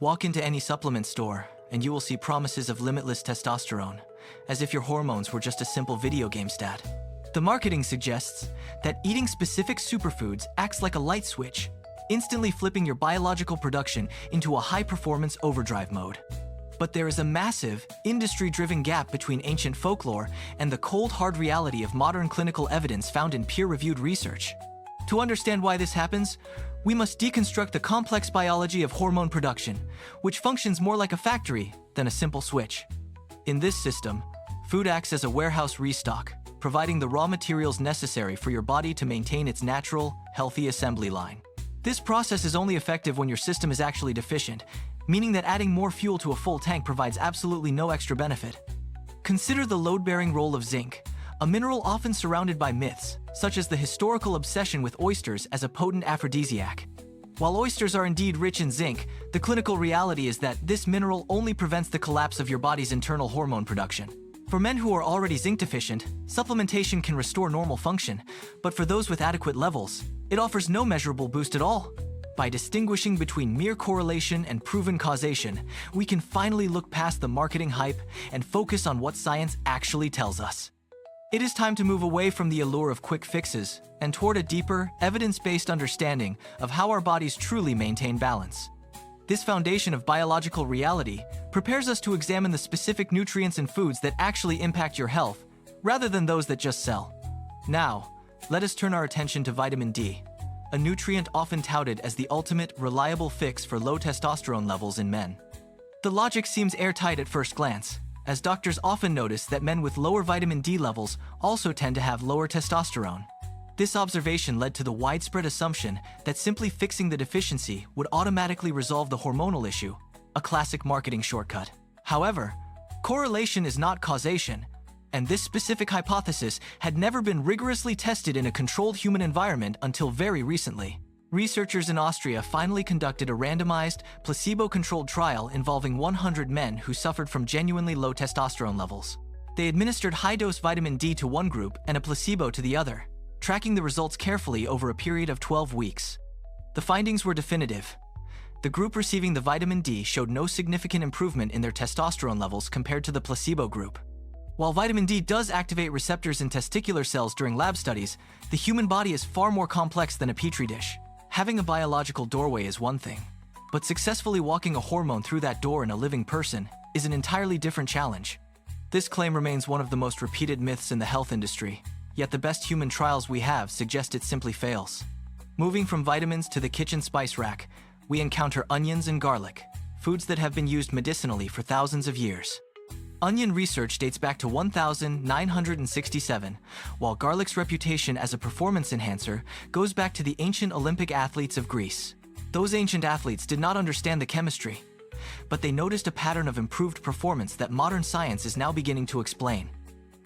Walk into any supplement store, and you will see promises of limitless testosterone, as if your hormones were just a simple video game stat. The marketing suggests that eating specific superfoods acts like a light switch, instantly flipping your biological production into a high-performance overdrive mode. But there is a massive, industry-driven gap between ancient folklore and the cold, hard reality of modern clinical evidence found in peer-reviewed research. To understand why this happens, we must deconstruct the complex biology of hormone production, which functions more like a factory than a simple switch. In this system, food acts as a warehouse restock, providing the raw materials necessary for your body to maintain its natural, healthy assembly line. This process is only effective when your system is actually deficient, meaning that adding more fuel to a full tank provides absolutely no extra benefit. Consider the load-bearing role of zinc, a mineral often surrounded by myths, such as the historical obsession with oysters as a potent aphrodisiac. While oysters are indeed rich in zinc, the clinical reality is that this mineral only prevents the collapse of your body's internal hormone production. For men who are already zinc deficient, supplementation can restore normal function, but for those with adequate levels, it offers no measurable boost at all. By distinguishing between mere correlation and proven causation, we can finally look past the marketing hype and focus on what science actually tells us. It is time to move away from the allure of quick fixes and toward a deeper, evidence-based understanding of how our bodies truly maintain balance. This foundation of biological reality prepares us to examine the specific nutrients and foods that actually impact your health, rather than those that just sell. Now, let us turn our attention to vitamin D, a nutrient often touted as the ultimate, reliable fix for low testosterone levels in men. The logic seems airtight at first glance, as doctors often notice that men with lower vitamin D levels also tend to have lower testosterone. This observation led to the widespread assumption that simply fixing the deficiency would automatically resolve the hormonal issue, a classic marketing shortcut. However, correlation is not causation, and this specific hypothesis had never been rigorously tested in a controlled human environment until very recently. Researchers in Austria finally conducted a randomized, placebo-controlled trial involving 100 men who suffered from genuinely low testosterone levels. They administered high-dose vitamin D to one group and a placebo to the other, tracking the results carefully over a period of 12 weeks. The findings were definitive. The group receiving the vitamin D showed no significant improvement in their testosterone levels compared to the placebo group. While vitamin D does activate receptors in testicular cells during lab studies, the human body is far more complex than a petri dish. Having a biological doorway is one thing, but successfully walking a hormone through that door in a living person is an entirely different challenge. This claim remains one of the most repeated myths in the health industry, yet the best human trials we have suggest it simply fails. Moving from vitamins to the kitchen spice rack, we encounter onions and garlic, foods that have been used medicinally for thousands of years. Onion research dates back to 1967, while garlic's reputation as a performance enhancer goes back to the ancient Olympic athletes of Greece. Those ancient athletes did not understand the chemistry, but they noticed a pattern of improved performance that modern science is now beginning to explain.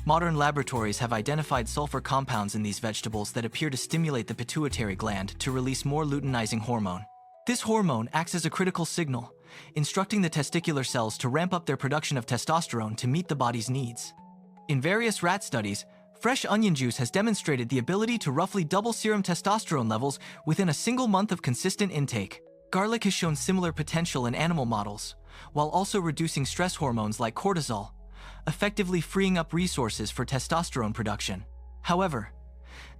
Modern laboratories have identified sulfur compounds in these vegetables that appear to stimulate the pituitary gland to release more luteinizing hormone. This hormone acts as a critical signal, instructing the testicular cells to ramp up their production of testosterone to meet the body's needs. In various rat studies, fresh onion juice has demonstrated the ability to roughly double serum testosterone levels within a single month of consistent intake. Garlic has shown similar potential in animal models, while also reducing stress hormones like cortisol, effectively freeing up resources for testosterone production. However,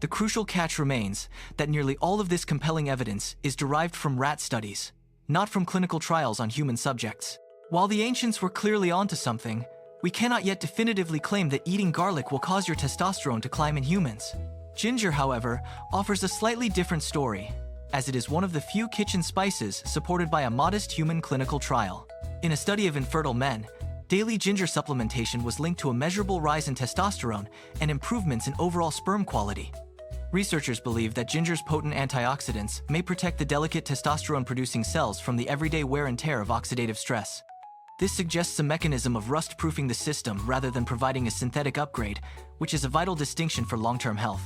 the crucial catch remains that nearly all of this compelling evidence is derived from rat studies, not from clinical trials on human subjects. While the ancients were clearly onto something, we cannot yet definitively claim that eating garlic will cause your testosterone to climb in humans. Ginger, however, offers a slightly different story, as it is one of the few kitchen spices supported by a modest human clinical trial. In a study of infertile men, daily ginger supplementation was linked to a measurable rise in testosterone and improvements in overall sperm quality. Researchers believe that ginger's potent antioxidants may protect the delicate testosterone-producing cells from the everyday wear and tear of oxidative stress. This suggests a mechanism of rust-proofing the system rather than providing a synthetic upgrade, which is a vital distinction for long-term health.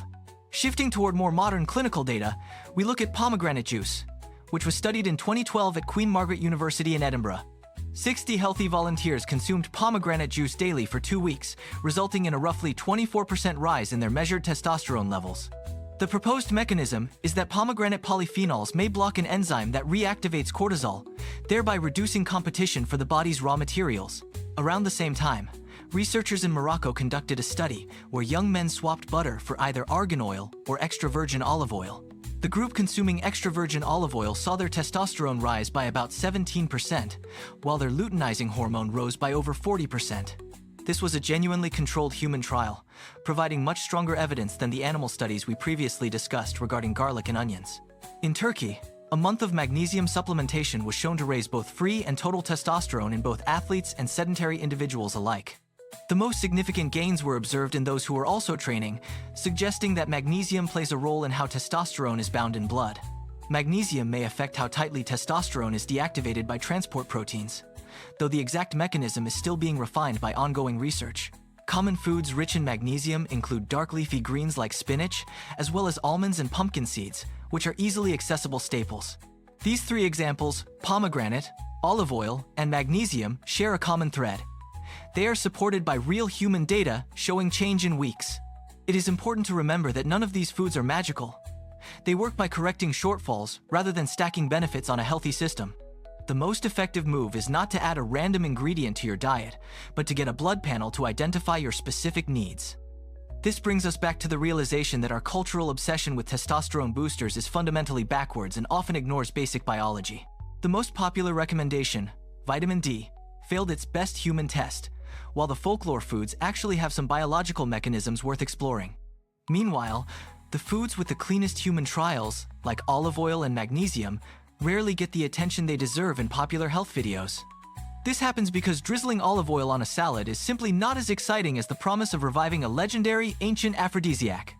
Shifting toward more modern clinical data, we look at pomegranate juice, which was studied in 2012 at Queen Margaret University in Edinburgh. 60 healthy volunteers consumed pomegranate juice daily for 2 weeks, resulting in a roughly 24% rise in their measured testosterone levels. The proposed mechanism is that pomegranate polyphenols may block an enzyme that reactivates cortisol, thereby reducing competition for the body's raw materials. Around the same time, researchers in Morocco conducted a study where young men swapped butter for either argan oil or extra virgin olive oil. The group consuming extra virgin olive oil saw their testosterone rise by about 17%, while their luteinizing hormone rose by over 40%. This was a genuinely controlled human trial, providing much stronger evidence than the animal studies we previously discussed regarding garlic and onions. In Turkey, a month of magnesium supplementation was shown to raise both free and total testosterone in both athletes and sedentary individuals alike. The most significant gains were observed in those who were also training, suggesting that magnesium plays a role in how testosterone is bound in blood. Magnesium may affect how tightly testosterone is deactivated by transport proteins, though the exact mechanism is still being refined by ongoing research. Common foods rich in magnesium include dark leafy greens like spinach, as well as almonds and pumpkin seeds, which are easily accessible staples. These three examples, pomegranate, olive oil, and magnesium, share a common thread. They are supported by real human data showing change in weeks. It is important to remember that none of these foods are magical. They work by correcting shortfalls rather than stacking benefits on a healthy system. The most effective move is not to add a random ingredient to your diet, but to get a blood panel to identify your specific needs. This brings us back to the realization that our cultural obsession with testosterone boosters is fundamentally backwards and often ignores basic biology. The most popular recommendation, vitamin D, failed its best human test, while the folklore foods actually have some biological mechanisms worth exploring. Meanwhile, the foods with the cleanest human trials, like olive oil and magnesium, rarely get the attention they deserve in popular health videos. This happens because drizzling olive oil on a salad is simply not as exciting as the promise of reviving a legendary ancient aphrodisiac.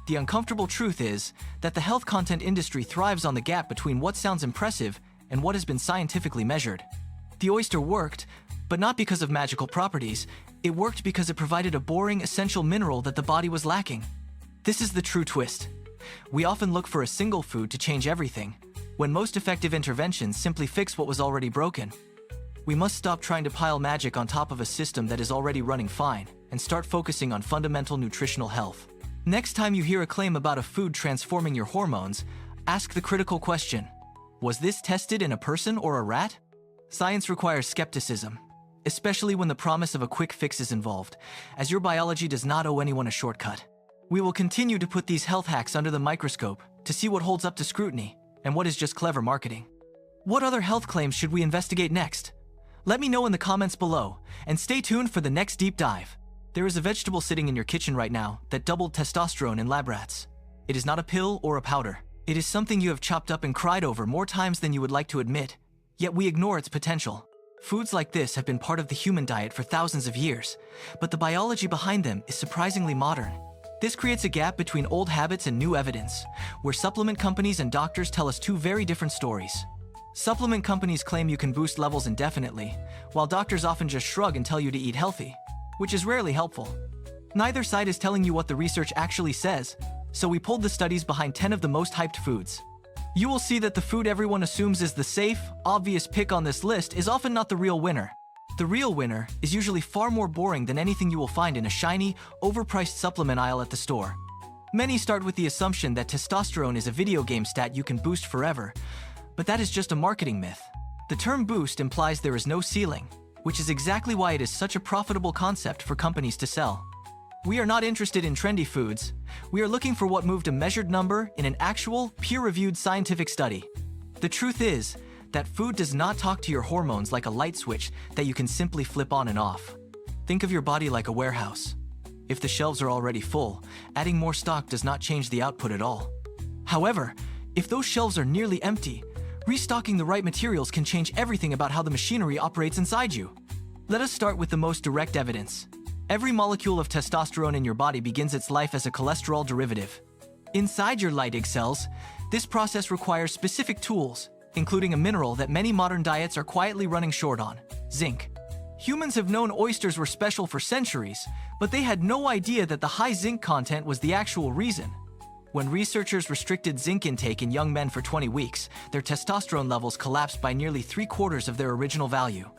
The uncomfortable truth is that the health content industry thrives on the gap between what sounds impressive and what has been scientifically measured. The oyster worked, but not because of magical properties. It worked because it provided a boring, essential mineral that the body was lacking. This is the true twist. We often look for a single food to change everything, when most effective interventions simply fix what was already broken. We must stop trying to pile magic on top of a system that is already running fine and start focusing on fundamental nutritional health. Next time you hear a claim about a food transforming your hormones, ask the critical question: was this tested in a person or a rat? Science requires skepticism, especially when the promise of a quick fix is involved, as your biology does not owe anyone a shortcut. We will continue to put these health hacks under the microscope to see what holds up to scrutiny and what is just clever marketing. What other health claims should we investigate next? Let me know in the comments below, and stay tuned for the next deep dive. There is a vegetable sitting in your kitchen right now that doubled testosterone in lab rats. It is not a pill or a powder. It is something you have chopped up and cried over more times than you would like to admit, yet we ignore its potential. Foods like this have been part of the human diet for thousands of years, but the biology behind them is surprisingly modern. This creates a gap between old habits and new evidence, where supplement companies and doctors tell us two very different stories. Supplement companies claim you can boost levels indefinitely, while doctors often just shrug and tell you to eat healthy, which is rarely helpful. Neither side is telling you what the research actually says, so we pulled the studies behind 10 of the most hyped foods. You will see that the food everyone assumes is the safe, obvious pick on this list is often not the real winner. The real winner is usually far more boring than anything you will find in a shiny, overpriced supplement aisle at the store. Many start with the assumption that testosterone is a video game stat you can boost forever, but that is just a marketing myth. The term boost implies there is no ceiling, which is exactly why it is such a profitable concept for companies to sell. We are not interested in trendy foods. We are looking for what moved a measured number in an actual, peer-reviewed scientific study. The truth is that food does not talk to your hormones like a light switch that you can simply flip on and off. Think of your body like a warehouse. If the shelves are already full, adding more stock does not change the output at all. However, if those shelves are nearly empty, restocking the right materials can change everything about how the machinery operates inside you. Let us start with the most direct evidence. Every molecule of testosterone in your body begins its life as a cholesterol derivative. Inside your Leydig cells, this process requires specific tools, including a mineral that many modern diets are quietly running short on: zinc. Humans have known oysters were special for centuries, but they had no idea that the high zinc content was the actual reason. When researchers restricted zinc intake in young men for 20 weeks, their testosterone levels collapsed by nearly 3/4 of their original value.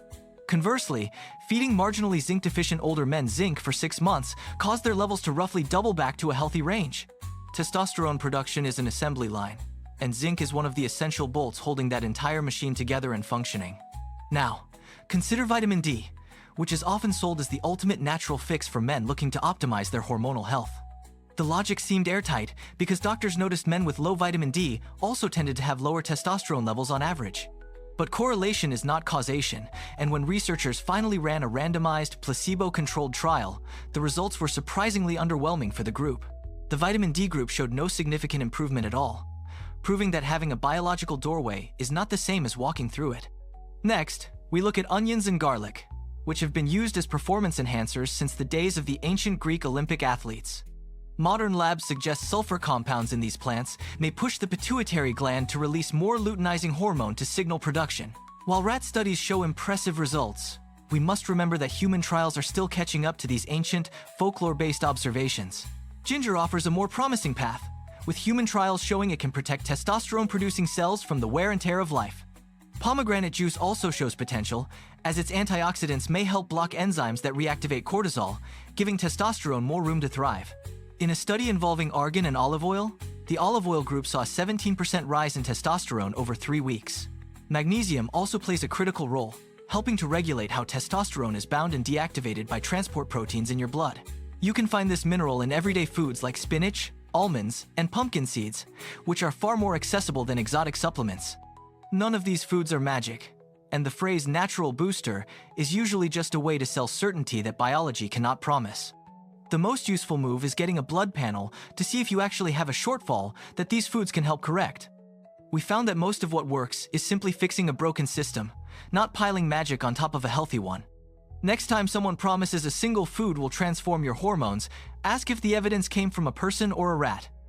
Conversely, feeding marginally zinc-deficient older men zinc for 6 months caused their levels to roughly double back to a healthy range. Testosterone production is an assembly line, and zinc is one of the essential bolts holding that entire machine together and functioning. Now, consider vitamin D, which is often sold as the ultimate natural fix for men looking to optimize their hormonal health. The logic seemed airtight because doctors noticed men with low vitamin D also tended to have lower testosterone levels on average. But correlation is not causation, and when researchers finally ran a randomized, placebo-controlled trial, the results were surprisingly underwhelming for the group. The vitamin D group showed no significant improvement at all, proving that having a biological doorway is not the same as walking through it. Next, we look at onions and garlic, which have been used as performance enhancers since the days of the ancient Greek Olympic athletes. Modern labs suggest sulfur compounds in these plants may push the pituitary gland to release more luteinizing hormone to signal production. While rat studies show impressive results, we must remember that human trials are still catching up to these ancient, folklore-based observations. Ginger offers a more promising path, with human trials showing it can protect testosterone-producing cells from the wear and tear of life. Pomegranate juice also shows potential, as its antioxidants may help block enzymes that reactivate cortisol, giving testosterone more room to thrive. In a study involving argan and olive oil, the olive oil group saw a 17% rise in testosterone over 3 weeks. Magnesium also plays a critical role, helping to regulate how testosterone is bound and deactivated by transport proteins in your blood. You can find this mineral in everyday foods like spinach, almonds, and pumpkin seeds, which are far more accessible than exotic supplements. None of these foods are magic, and the phrase natural booster is usually just a way to sell certainty that biology cannot promise. The most useful move is getting a blood panel to see if you actually have a shortfall that these foods can help correct. We found that most of what works is simply fixing a broken system, not piling magic on top of a healthy one. Next time someone promises a single food will transform your hormones, ask if the evidence came from a person or a rat.